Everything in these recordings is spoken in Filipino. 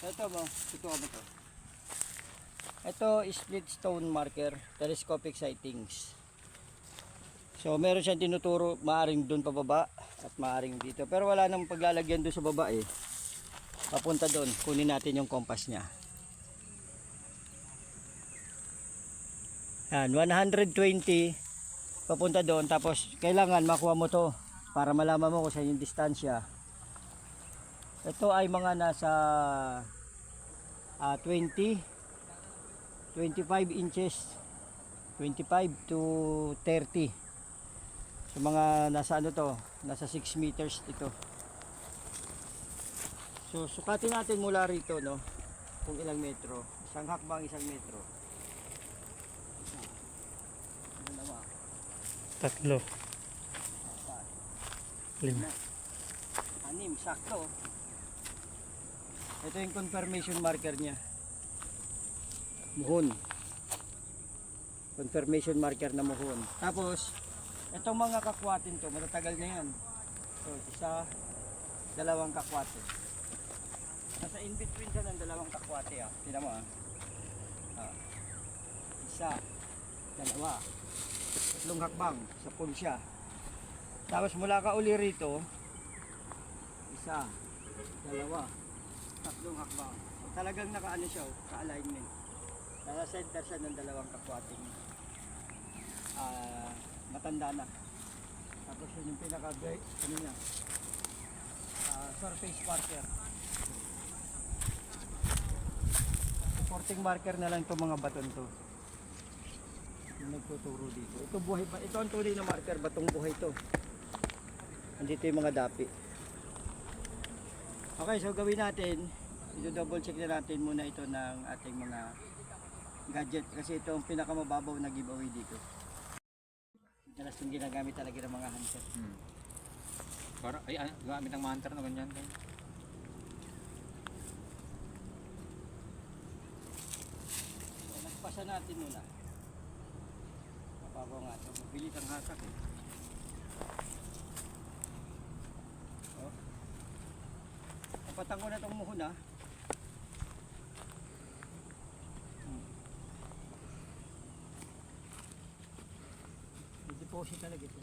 Ito mo, ito mo to. Ito split stone marker, telescopic sightings. So meron siyang tinuturo, maaring doon pababa at maaring dito. Pero wala nang paglalagyan doon sa baba eh. Papunta doon, kunin natin yung compass niya. Yan, 120 papunta doon, tapos kailangan makuha mo to para malaman mo kung saan yung distansya. Ito ay mga nasa 20 25 inches, 25 to 30. So mga nasa ano to, nasa 6 meters ito. So sukatin natin mula rito, no, kung ilang metro. Isang hakbang, 1 metro. Dalawa, 3, 5, 6, sakto. Ito yung confirmation marker niya. Muhon. Confirmation marker na muhon. Tapos itong mga kakwatin to, matatagal na yan. So, 1, 2 kakwate. Nasa in between siya ng 2 kakwate. Tingnan mo 1, 2, 3 hakbang sa pool siya. Tapos mula ka uli rito, 1, 2, 3 hakbang. So, talagang nakaano siya, ka-alignment. Nasa center siya ng 2 kakwating. Matanda na. Tapos yun yung pinaka-break niya. Surface marker. Supporting marker na lang itong mga baton to. Yung nagtuturo dito. Ito buhay pa. Ito ang tunay na marker. Batong buhay to. Andito yung mga dapi. Okay, so gawin natin. I-double check na natin muna ito ng ating mga gadget. Kasi ito ang pinakamababaw na giveaway dito. Dalas yung ginagamit talaga ng mga hunter. Para ay gamit ng mga hunter na ganyan. So, nagpasa natin muna. Mababaw nga ito. Mabilis ang hasak eh. Oh. Napatang ko na itong muhon Deposit talaga ito.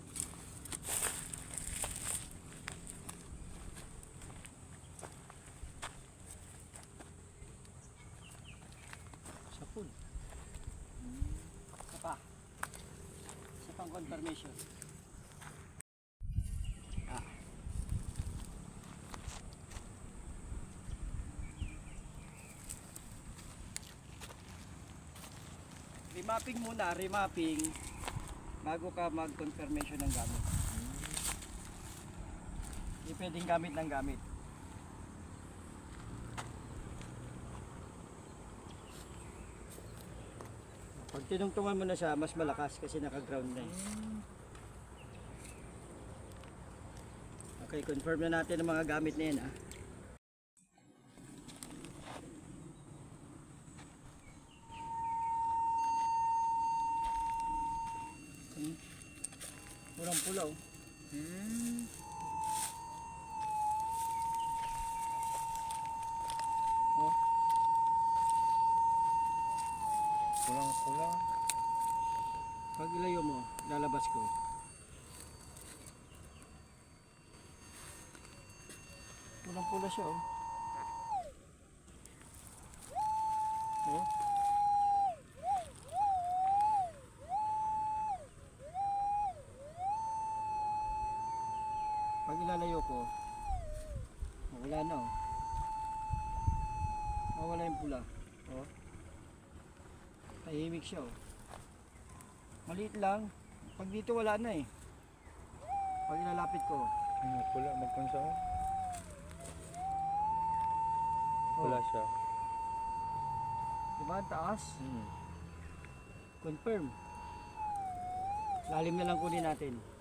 Sa pool. Isa pa. Isa pang confirmation. Remapping muna, remapping. Bago ka mag-confirmation ng gamit. Hindi pwedeng gamit ng gamit. Pag tinungtungan mo na siya, mas malakas kasi naka-ground na eh. Okay, confirm na natin ang mga gamit na yan Pulang pula oh. Oh. Pulang-pula. Pag ilayo mo, lalabas ko. Pulang pula siya oh. Oh. Pag ilalayo ko, wala na oh. Mawala yung pula. Oh. Tahimik siya oh. Maliit lang. Pag dito wala na eh. Pag ilalapit ko. Pula magpansa ko. Pula siya. Diba ang taas? Confirm. Lalim na lang kunin natin.